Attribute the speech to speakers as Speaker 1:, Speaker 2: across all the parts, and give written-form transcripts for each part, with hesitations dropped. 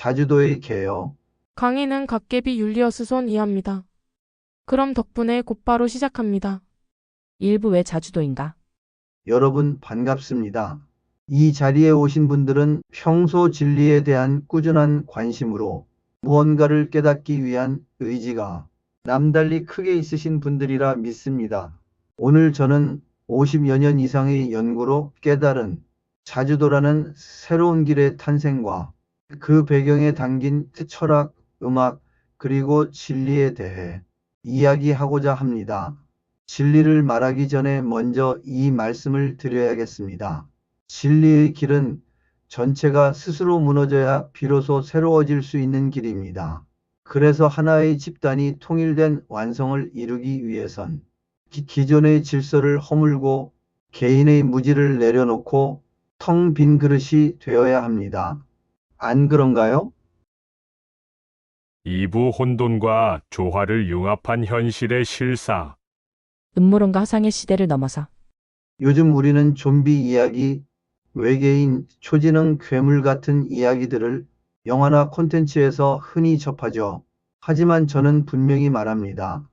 Speaker 1: 자주도의 개요.
Speaker 2: 강의는 갓개비 율리어스 손 이하입니다. 그럼 덕분에 곧바로 시작합니다.
Speaker 3: 일부 왜 자주도인가?
Speaker 1: 여러분 반갑습니다. 이 자리에 오신 분들은 평소 진리에 대한 꾸준한 관심으로 무언가를 깨닫기 위한 의지가 남달리 크게 있으신 분들이라 믿습니다. 오늘 저는 50여 년 이상의 연구로 깨달은 자주도라는 새로운 길의 탄생과 그 배경에 담긴 철학, 음악, 그리고 진리에 대해 이야기하고자 합니다. 진리를 말하기 전에 먼저 이 말씀을 드려야겠습니다. 진리의 길은 전체가 스스로 무너져야 비로소 새로워질 수 있는 길입니다. 그래서 하나의 집단이 통일된 완성을 이루기 위해선 기존의 질서를 허물고 개인의 무지를 내려놓고 텅 빈 그릇이 되어야 합니다. 안 그런가요?
Speaker 4: 이부 혼돈과 조화를 융합한 현실의 실사.
Speaker 3: 음모론과 화상의 시대를 넘어서
Speaker 1: 요즘 우리는 좀비 이야기, 외계인, 초지능 괴물 같은 이야기들을 영화나 콘텐츠에서 흔히 접하죠. 하지만 저는 분명히 말합니다.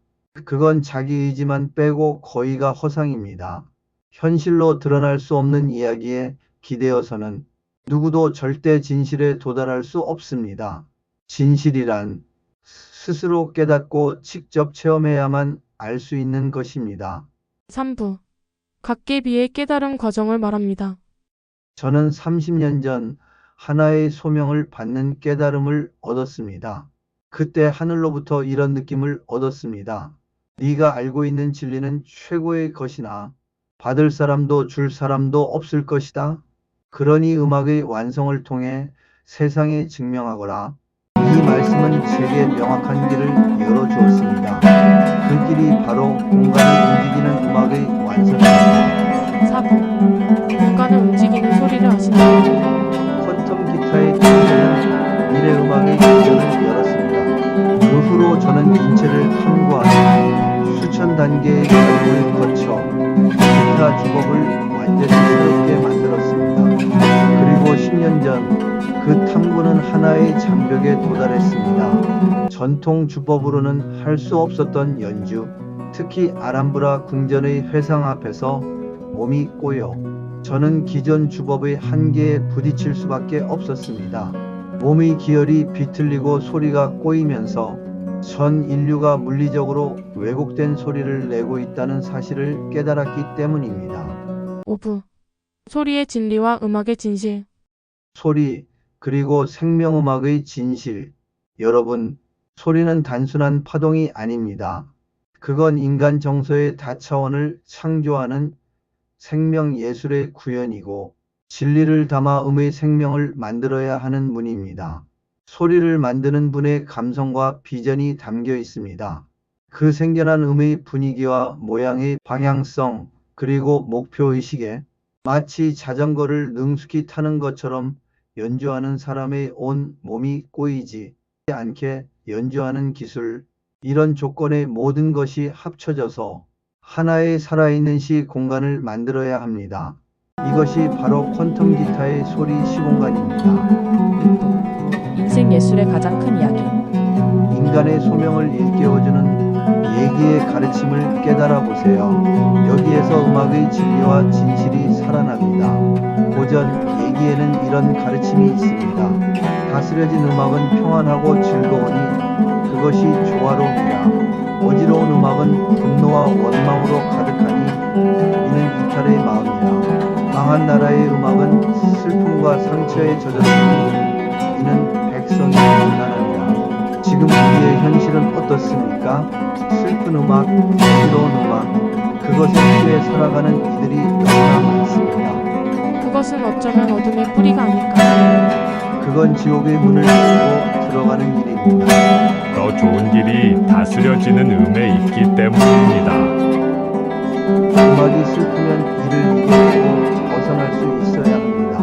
Speaker 1: 그건 자기 의지만 빼고 거의가 허상입니다. 현실로 드러날 수 없는 이야기에 기대어서는 누구도 절대 진실에 도달할 수 없습니다. 진실이란 스스로 깨닫고 직접 체험해야만 알 수 있는 것입니다.
Speaker 2: 3부. 갓개비의 깨달음 과정을 말합니다.
Speaker 1: 저는 30년 전 하나의 소명을 받는 깨달음을 얻었습니다. 그때 하늘로부터 이런 느낌을 얻었습니다. 네가 알고 있는 진리는 최고의 것이나 받을 사람도 줄 사람도 없을 것이다. 그러니 음악의 완성을 통해 세상에 증명하거라. 이 말씀은 제게 명확한 길을 열어주었습니다. 그 길이 바로 공간을 움직이는 음악의 완성입니다.
Speaker 2: 4부. 공간을 움직이는 소리를 아신다.
Speaker 1: 퀀텀 기타의 기술은 미래 음악의 기전을 열었습니다. 그 후로 저는 인체를 탐구하는 수천 단계의 과정을 거쳐 기타 주법을 완전히 새롭게 만들었습니다. 그리고 10년 전 그 탐구는 하나의 장벽에 도달했습니다. 전통 주법으로는 할 수 없었던 연주, 특히 아람브라 궁전의 회상 앞에서 몸이 꼬여 저는 기존 주법의 한계에 부딪힐 수밖에 없었습니다. 몸의 기혈이 비틀리고 소리가 꼬이면서 전 인류가 물리적으로 왜곡된 소리를 내고 있다는 사실을 깨달았기 때문입니다.
Speaker 2: 5부. 소리의 진리와 음악의 진실.
Speaker 1: 소리, 그리고 생명음악의 진실. 여러분, 소리는 단순한 파동이 아닙니다. 그건 인간 정서의 다차원을 창조하는 생명 예술의 구현이고 진리를 담아 음의 생명을 만들어야 하는 문입니다. 소리를 만드는 분의 감성과 비전이 담겨 있습니다. 그 생겨난 음의 분위기와 모양의 방향성, 그리고 목표의식에 마치 자전거를 능숙히 타는 것처럼 연주하는 사람의 온 몸이 꼬이지 않게 연주하는 기술, 이런 조건의 모든 것이 합쳐져서 하나의 살아있는 시 공간을 만들어야 합니다. 이것이 바로 퀀텀 기타의 소리 시공간입니다.
Speaker 3: 6부. 인생 예술의 가장 큰 이야기.
Speaker 1: 인간의 소명을 일깨워주는 예기의 가르침을 깨달아 보세요. 여기에서 음악의 진리와 진실이 살아납니다. 고전 예기에는 이런 가르침이 있습니다. 다스려진 음악은 평안하고 즐거우니 그것이 조화로우니라. 어지러운 음악은 분노와 원망으로 가득하니 이는 이탈의 마음이라. 망한 나라의 음악은 슬픔과 상처에 젖었으니 이는 백성이 고난하니라. 지금 우리의 현실은 어떻습니까? 슬픈 음악, 어지러운 음악, 그것에 취해 살아가는 이들이 너무나 많습니다.
Speaker 2: 그것은 어쩌면 어둠의 뿌리가 아닐까.
Speaker 1: 그건 지옥의 문을 열고 들어가는 일입니다.
Speaker 4: 더 좋은 길이 다스려지는 음에 있기 때문입니다.
Speaker 1: 음악이 슬프면 이를 이겨내고 벗어날 수 있어야 합니다.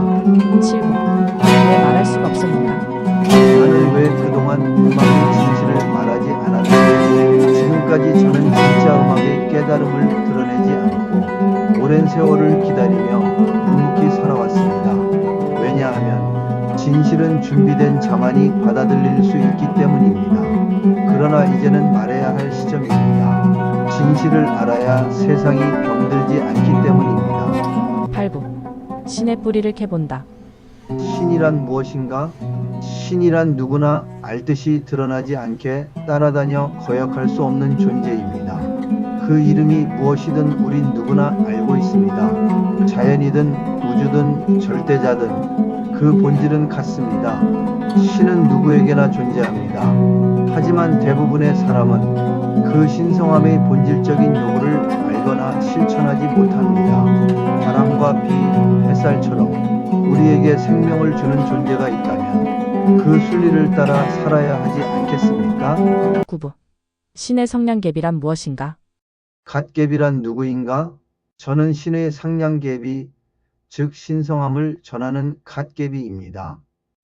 Speaker 3: 7부. 왜 말할 수가 없었는가?
Speaker 1: 나는 왜 그동안 음악의 진실을 말하지 않았는지. 지금까지 저는 진짜 음악의 깨달음을 드러내지 않고 오랜 세월을 기다리며 묵묵히 살아왔습니다. 왜냐하면 진실은 준비된 자만이 받아들일 수 있기 때문입니다. 그러나 이제는 말해야 할 시점입니다. 진실을 알아야 세상이 병들지 않기 때문입니다.
Speaker 3: 8부. 신의 뿌리를 캐본다.
Speaker 1: 신이란 무엇인가? 신이란 누구나 알듯이 드러나지 않게 따라다녀 거역할 수 없는 존재입니다. 그 이름이 무엇이든 우린 누구나 알고 있습니다. 자연이든 우주든 절대자든 그 본질은 같습니다. 신은 누구에게나 존재합니다. 하지만 대부분의 사람은 그 신성함의 본질적인 요구를 알거나 실천하지 못합니다. 바람과 비, 햇살처럼 우리에게 생명을 주는 존재가 있다면 그 순리를 따라 살아야 하지 않겠습니까?
Speaker 3: 9부. 신의 성냥개비란 무엇인가?
Speaker 1: 갓개비란 누구인가? 저는 신의 상냥개비, 즉 신성함을 전하는 갓개비입니다.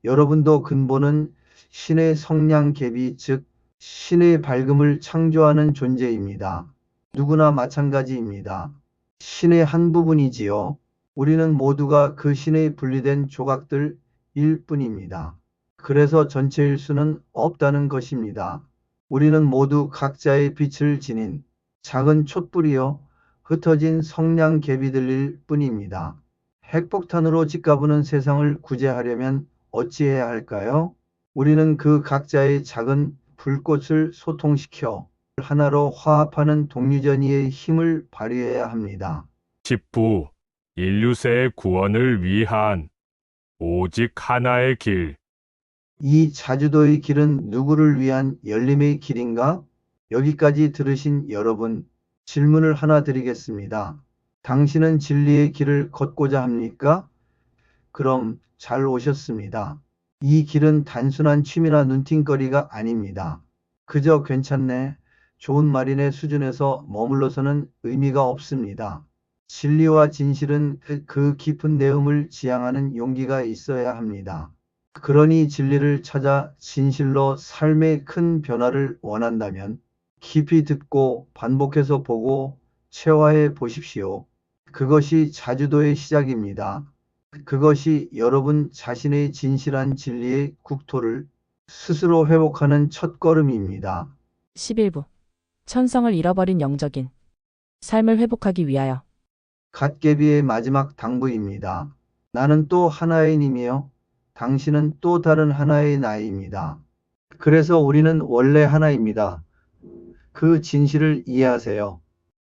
Speaker 1: 여러분도 근본은 신의 성냥개비, 즉 신의 밝음을 창조하는 존재입니다. 누구나 마찬가지입니다. 신의 한 부분이지요. 우리는 모두가 그 신의 분리된 조각들일 뿐입니다. 그래서 전체일 수는 없다는 것입니다. 우리는 모두 각자의 빛을 지닌 작은 촛불이요 흩어진 성냥개비들일 뿐입니다. 핵폭탄으로 짓가부는 세상을 구제하려면 어찌해야 할까요? 우리는 그 각자의 작은 불꽃을 소통시켜 하나로 화합하는 동류전이의 힘을 발휘해야 합니다.
Speaker 4: 10부. 인류세의 구원을 위한 오직 하나의 길.
Speaker 1: 이 자주도의 길은 누구를 위한 열림의 길인가? 여기까지 들으신 여러분, 질문을 하나 드리겠습니다. 당신은 진리의 길을 걷고자 합니까? 그럼 잘 오셨습니다. 이 길은 단순한 취미나 눈팅거리가 아닙니다. 그저 괜찮네, 좋은 말이네 수준에서 머물러서는 의미가 없습니다. 진리와 진실은 그 깊은 내음을 지향하는 용기가 있어야 합니다. 그러니 진리를 찾아 진실로 삶의 큰 변화를 원한다면 깊이 듣고 반복해서 보고 체화해 보십시오. 그것이 자주도의 시작입니다. 그것이 여러분 자신의 진실한 진리의 국토를 스스로 회복하는 첫걸음입니다.
Speaker 3: 11부. 천성을 잃어버린 영적인 삶을 회복하기 위하여.
Speaker 1: 갓개비의 마지막 당부입니다. 나는 또 하나의 님이요. 당신은 또 다른 하나의 나입니다. 그래서 우리는 원래 하나입니다. 그 진실을 이해하세요.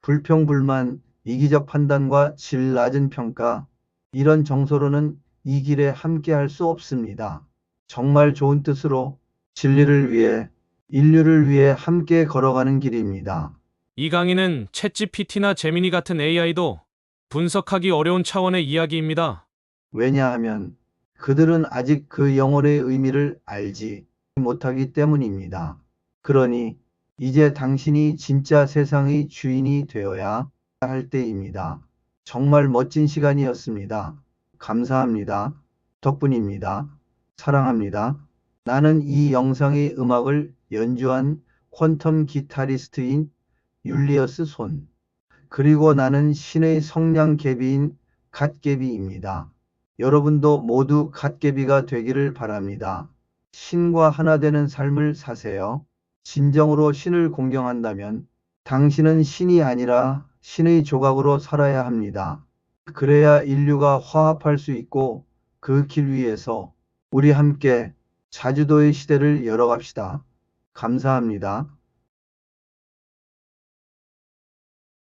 Speaker 1: 불평불만, 이기적 판단과 질 낮은 평가, 이런 정서로는 이 길에 함께 할 수 없습니다. 정말 좋은 뜻으로 진리를 위해, 인류를 위해 함께 걸어가는 길입니다.
Speaker 5: 이 강의는 챗GPT나 제미니 같은 AI도 분석하기 어려운 차원의 이야기입니다.
Speaker 1: 왜냐하면 그들은 아직 그 영혼의 의미를 알지 못하기 때문입니다. 그러니 이제 당신이 진짜 세상의 주인이 되어야 할 때입니다. 정말 멋진 시간이었습니다. 감사합니다. 덕분입니다. 사랑합니다. 나는 이 영상의 음악을 연주한 퀀텀 기타리스트인 율리어스 손. 그리고 나는 신의 성냥개비인 갓개비입니다. 여러분도 모두 갓개비가 되기를 바랍니다. 신과 하나 되는 삶을 사세요. 진정으로 신을 공경한다면 당신은 신이 아니라 신의 조각으로 살아야 합니다. 그래야 인류가 화합할 수 있고 그 길 위에서 우리 함께 자주도의 시대를 열어갑시다. 감사합니다.